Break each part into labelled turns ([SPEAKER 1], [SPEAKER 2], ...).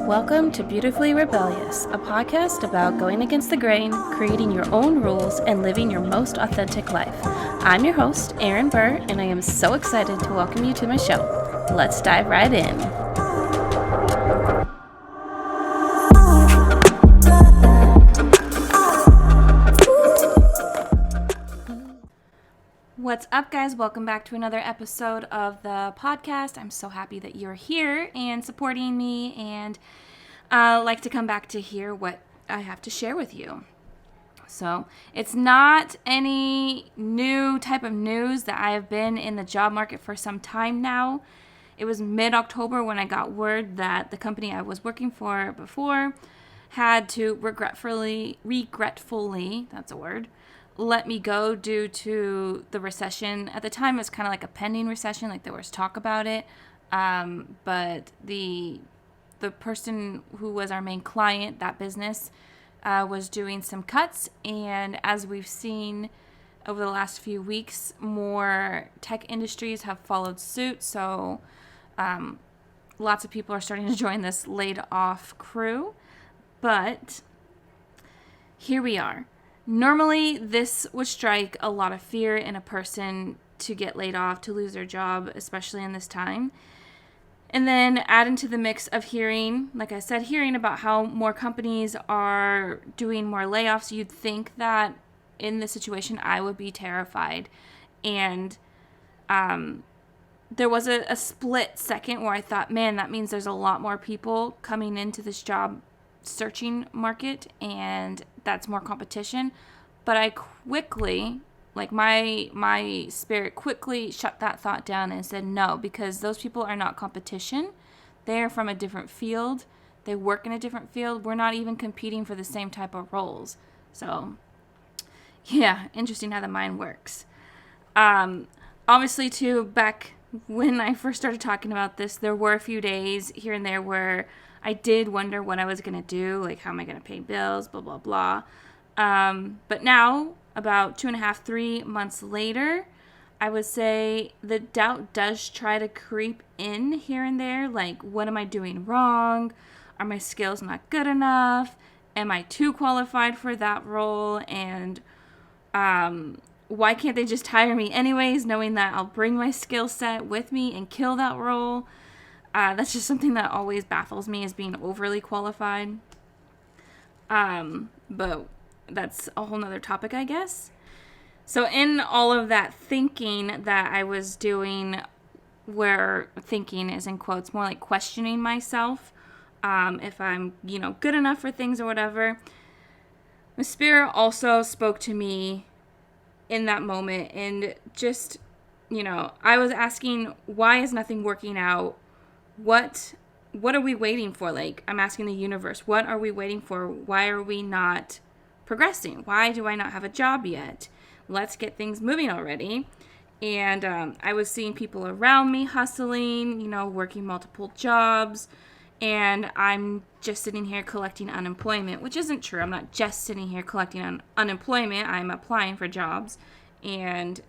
[SPEAKER 1] Welcome to Beautifully Rebellious, a podcast about going against the grain, creating your own rules, and living your most authentic life. I'm your host, Erin Burr, and I am so excited to welcome you to my show. Let's dive right in. What's up, guys? Welcome back to another episode of the podcast. I'm so happy that you're here and supporting me, and like to come back to hear what I have to share with you. So it's not any new type of news that I have been in the job market for some time now. It was mid-October when I got word that the company I was working for before had to regretfully, that's a word, let me go due to the recession. At the time, it was kind of like a pending recession, like there was talk about it. But the person who was our main client, that business, was doing some cuts. And as we've seen over the last few weeks, more tech industries have followed suit. So lots of people are starting to join this laid off crew. But here we are. Normally, this would strike a lot of fear in a person to get laid off, to lose their job, especially in this time. And then add into the mix of hearing about how more companies are doing more layoffs. You'd think that in this situation, I would be terrified. And there was a split second where I thought, man, that means there's a lot more people coming into this job searching market, and that's more competition. But I quickly, my spirit quickly shut that thought down and said no, because those people are not competition. They're from a different field. They work in a different field. We're not even competing for the same type of roles. So yeah, interesting how the mind works. Obviously too, back when I first started talking about this, there were a few days here and there where I did wonder what I was going to do, like how am I going to pay bills, blah, blah, blah. But now, about 2.5, 3 months later, I would say the doubt does try to creep in here and there. Like, what am I doing wrong? Are my skills not good enough? Am I too qualified for that role? And why can't they just hire me anyways, knowing that I'll bring my skill set with me and kill that role? That's just something that always baffles me, is being overly qualified. But that's a whole nother topic, I guess. So in all of that thinking that I was doing, where thinking is in quotes, more like questioning myself, if I'm, good enough for things or whatever, the Spirit also spoke to me in that moment. And just, I was asking, why is nothing working out? What are we waiting for? Like, I'm asking the universe, what are we waiting for? Why are we not progressing? Why do I not have a job yet? Let's get things moving already. And I was seeing people around me hustling, working multiple jobs, and I'm just sitting here collecting unemployment, which isn't true. I'm not just sitting here collecting unemployment. I'm applying for jobs and,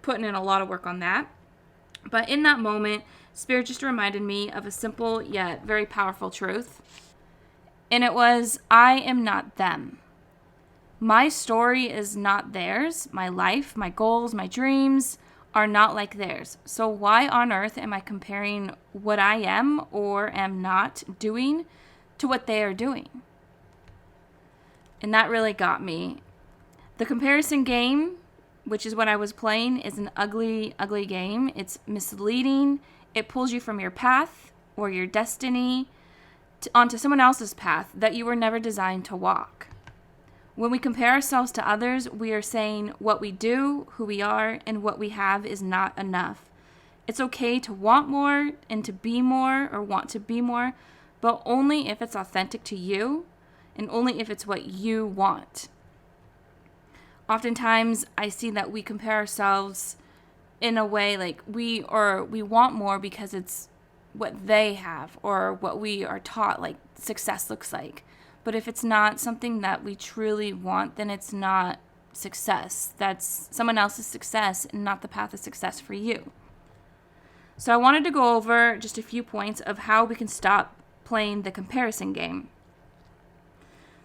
[SPEAKER 1] putting in a lot of work on that. But in that moment, Spirit just reminded me of a simple yet very powerful truth. And it was, I am not them. My story is not theirs. My life, my goals, my dreams are not like theirs. So why on earth am I comparing what I am or am not doing to what they are doing? And that really got me. The comparison game, which is what I was playing, is an ugly, ugly game. It's misleading. It pulls you from your path or your destiny onto someone else's path that you were never designed to walk. When we compare ourselves to others, we are saying what we do, who we are, and what we have is not enough. It's okay to want more and to be more, or want to be more, but only if it's authentic to you and only if it's what you want. Oftentimes, I see that we compare ourselves in a way like we want more because it's what they have or what we are taught like success looks like. But if it's not something that we truly want, then it's not success. That's someone else's success and not the path of success for you. So I wanted to go over just a few points of how we can stop playing the comparison game.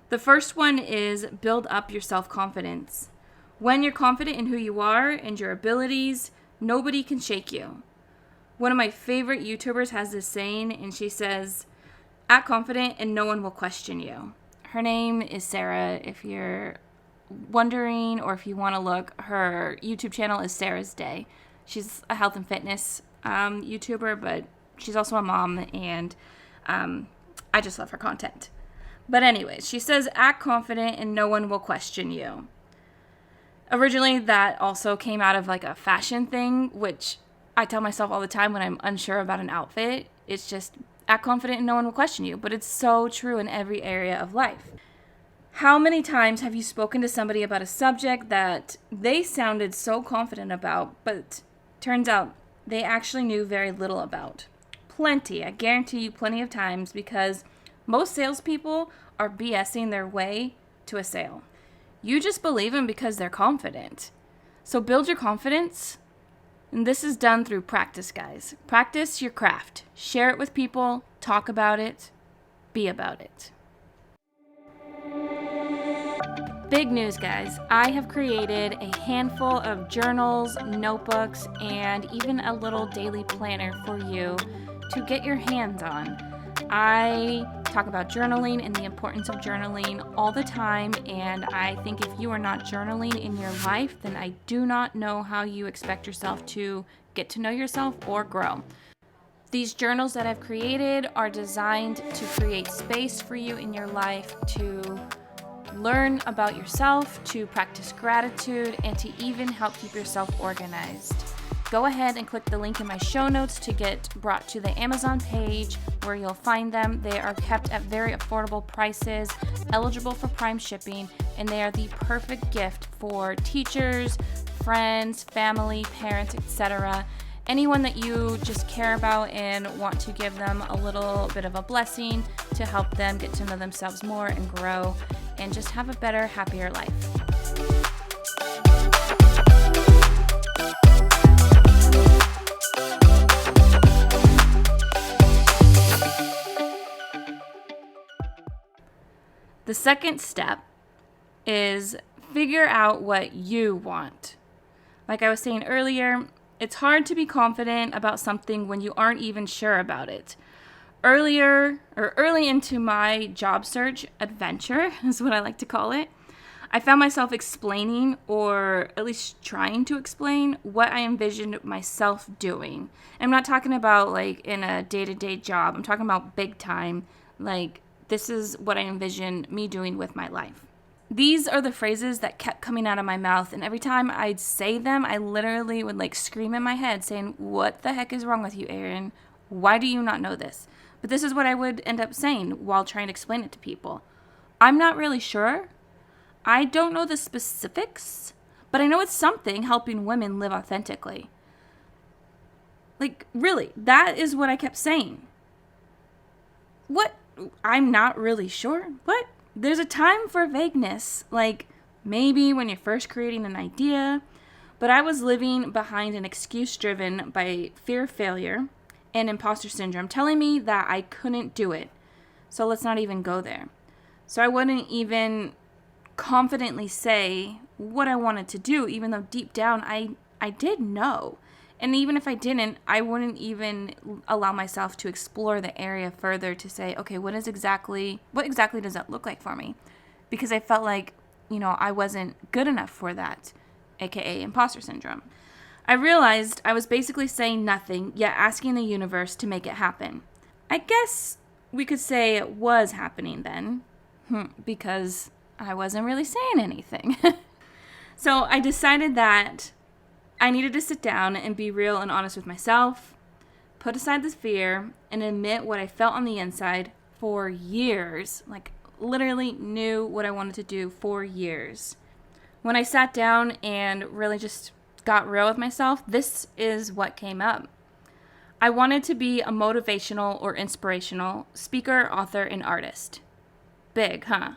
[SPEAKER 1] The first one is build up your self-confidence. When you're confident in who you are and your abilities, nobody can shake you. One of my favorite YouTubers has this saying, and she says, act confident and no one will question you. Her name is Sarah. If you're wondering or if you want to look, her YouTube channel is Sarah's Day. She's a health and fitness YouTuber, but she's also a mom, and I just love her content. But anyways, she says, act confident and no one will question you. Originally, that also came out of like a fashion thing, which I tell myself all the time when I'm unsure about an outfit. It's just act confident and no one will question you. But it's so true in every area of life. How many times have you spoken to somebody about a subject that they sounded so confident about, but turns out they actually knew very little about? Plenty. I guarantee you plenty of times, because most salespeople are BSing their way to a sale. You just believe them because they're confident. So build your confidence. And this is done through practice, guys. Practice your craft. Share it with people. Talk about it. Be about it. Big news, guys. I have created a handful of journals, notebooks, and even a little daily planner for you to get your hands on. I talk about journaling and the importance of journaling all the time, and I think if you are not journaling in your life, then I do not know how you expect yourself to get to know yourself or grow. These journals that I've created are designed to create space for you in your life to learn about yourself, to practice gratitude, and to even help keep yourself organized. Go ahead and click the link in my show notes to get brought to the Amazon page where you'll find them. They are kept at very affordable prices, eligible for Prime shipping, and they are the perfect gift for teachers, friends, family, parents, etc. Anyone that you just care about and want to give them a little bit of a blessing to help them get to know themselves more and grow and just have a better, happier life. The second step is figure out what you want. Like I was saying earlier, it's hard to be confident about something when you aren't even sure about it. Early into my job search adventure, is what I like to call it, I found myself explaining, or at least trying to explain, what I envisioned myself doing. I'm not talking about like in a day-to-day job. I'm talking about big time, like this is what I envision me doing with my life. These are the phrases that kept coming out of my mouth, and every time I'd say them, I literally would like scream in my head saying, what the heck is wrong with you, Erin? Why do you not know this? But this is what I would end up saying while trying to explain it to people. I'm not really sure. I don't know the specifics, but I know it's something helping women live authentically. Like, really, that is what I kept saying. What? I'm not really sure. What? There's a time for vagueness, like maybe when you're first creating an idea, but I was living behind an excuse driven by fear of failure and imposter syndrome telling me that I couldn't do it. So let's not even go there. So I wouldn't even confidently say what I wanted to do, even though deep down I did know. And even if I didn't, I wouldn't even allow myself to explore the area further to say, okay, what exactly does that look like for me? Because I felt like, I wasn't good enough for that, aka imposter syndrome. I realized I was basically saying nothing, yet asking the universe to make it happen. I guess we could say it was happening then, because I wasn't really saying anything. So I decided that I needed to sit down and be real and honest with myself, put aside this fear, and admit what I felt on the inside for years. Like, literally knew what I wanted to do for years. When I sat down and really just got real with myself, this is what came up. I wanted to be a motivational or inspirational speaker, author, and artist. Big, huh?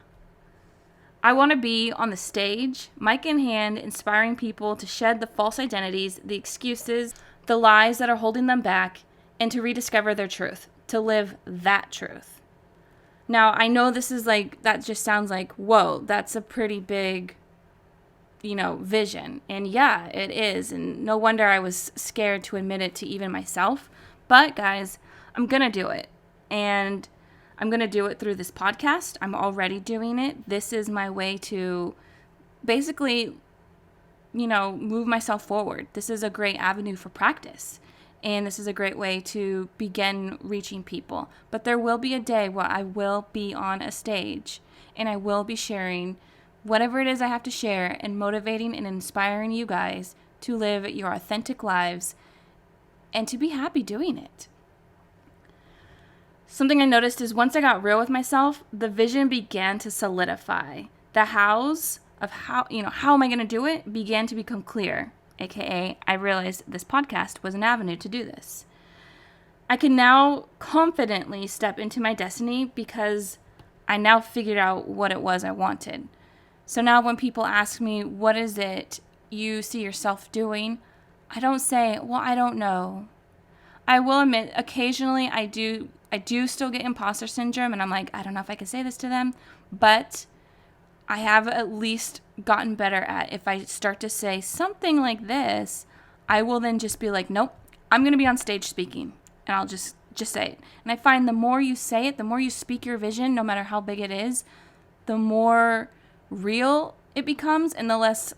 [SPEAKER 1] I want to be on the stage, mic in hand, inspiring people to shed the false identities, the excuses, the lies that are holding them back, and to rediscover their truth, to live that truth. Now, I know this is like, that just sounds like, whoa, that's a pretty big, vision. And yeah, it is. And no wonder I was scared to admit it to even myself. But guys, I'm going to do it. And I'm going to do it through this podcast. I'm already doing it. This is my way to basically, move myself forward. This is a great avenue for practice. And this is a great way to begin reaching people. But there will be a day where I will be on a stage and I will be sharing whatever it is I have to share and motivating and inspiring you guys to live your authentic lives and to be happy doing it. Something I noticed is once I got real with myself, the vision began to solidify. The hows of how am I going to do it began to become clear. AKA, I realized this podcast was an avenue to do this. I can now confidently step into my destiny because I now figured out what it was I wanted. So now when people ask me, what is it you see yourself doing? I don't say, well, I don't know. I will admit, occasionally I do still get imposter syndrome, and I'm like, I don't know if I can say this to them, but I have at least gotten better at, if I start to say something like this, I will then just be like, nope, I'm going to be on stage speaking, and I'll just say it. And I find the more you say it, the more you speak your vision, no matter how big it is, the more real it becomes, and the less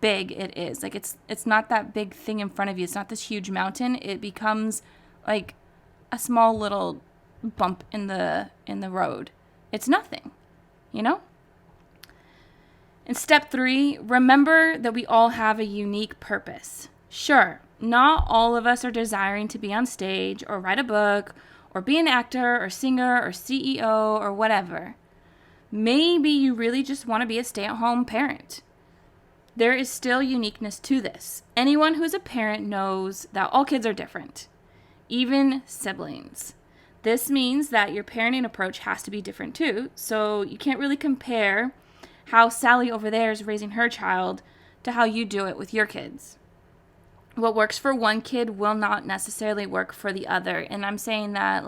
[SPEAKER 1] big it is. Like it's not that big thing in front of you. It's not this huge mountain. It becomes like a small little bump in the road. It's nothing, And step 3, remember that we all have a unique purpose. Sure, not all of us are desiring to be on stage or write a book or be an actor or singer or CEO or whatever. Maybe you really just want to be a stay-at-home parent. There is still uniqueness to this. Anyone who's a parent knows that all kids are different, even siblings. This means that your parenting approach has to be different too, so you can't really compare how Sally over there is raising her child to how you do it with your kids. What works for one kid will not necessarily work for the other, and I'm saying that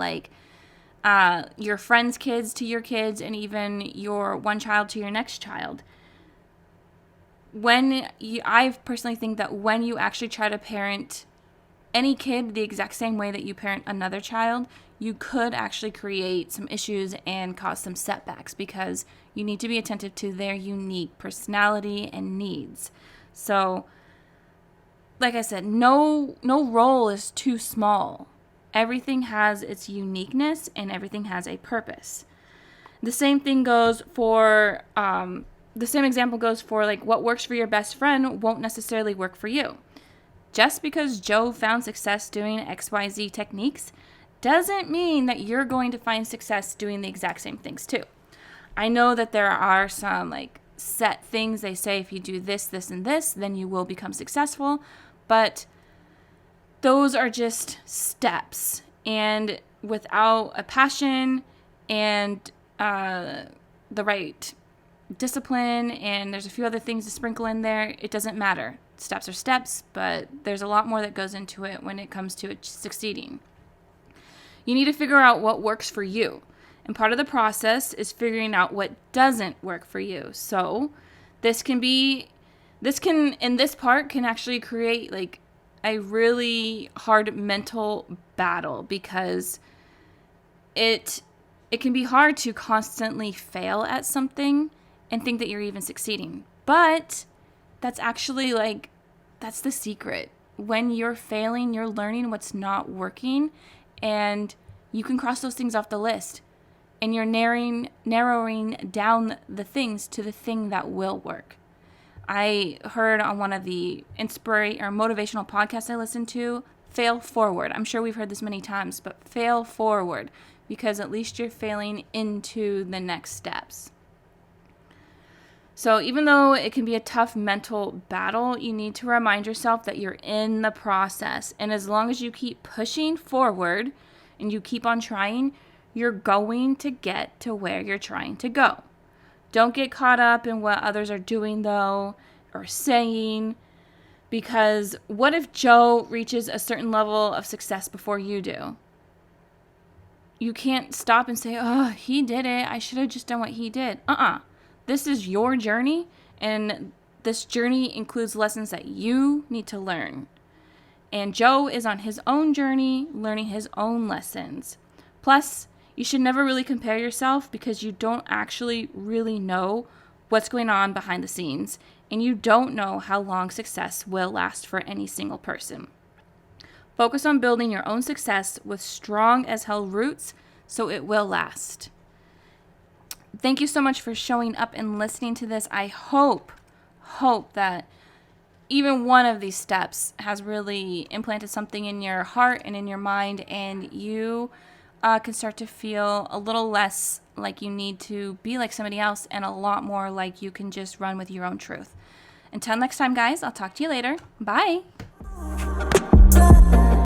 [SPEAKER 1] your friends' kids to your kids, and even your one child to your next child. I personally think that when you actually try to parent any kid the exact same way that you parent another child, you could actually create some issues and cause some setbacks because you need to be attentive to their unique personality and needs. So, like I said, no role is too small. Everything has its uniqueness and everything has a purpose. The same thing goes for the same example goes for what works for your best friend won't necessarily work for you. Just because Joe found success doing XYZ techniques doesn't mean that you're going to find success doing the exact same things too. I know that there are some set things they say, if you do this, this, and this, then you will become successful, but those are just steps, and without a passion and the right discipline, and there's a few other things to sprinkle in there, it doesn't matter. Steps are steps, but there's a lot more that goes into it when it comes to it succeeding. You need to figure out what works for you, and part of the process is figuring out what doesn't work for you. So this part can actually create a really hard mental battle, because it can be hard to constantly fail at something and think that you're even succeeding. But that's actually that's the secret. When you're failing, you're learning what's not working, and you can cross those things off the list. And you're narrowing down the things to the thing that will work. I heard on one of the motivational podcasts I listened to, fail forward. I'm sure we've heard this many times, but fail forward, because at least you're failing into the next steps. So even though it can be a tough mental battle, you need to remind yourself that you're in the process. And as long as you keep pushing forward and you keep on trying, you're going to get to where you're trying to go. Don't get caught up in what others are doing, though, or saying, because what if Joe reaches a certain level of success before you do? you can't stop and say, oh, he did it. I should have just done what he did. This is your journey, and this journey includes lessons that you need to learn. And Joe is on his own journey, learning his own lessons. Plus, you should never really compare yourself because you don't actually really know what's going on behind the scenes, and you don't know how long success will last for any single person. Focus on building your own success with strong as hell roots so it will last. Thank you so much for showing up and listening to this. I hope that even one of these steps has really implanted something in your heart and in your mind, and you can start to feel a little less like you need to be like somebody else and a lot more like you can just run with your own truth. Until next time, guys, I'll talk to you later. Bye.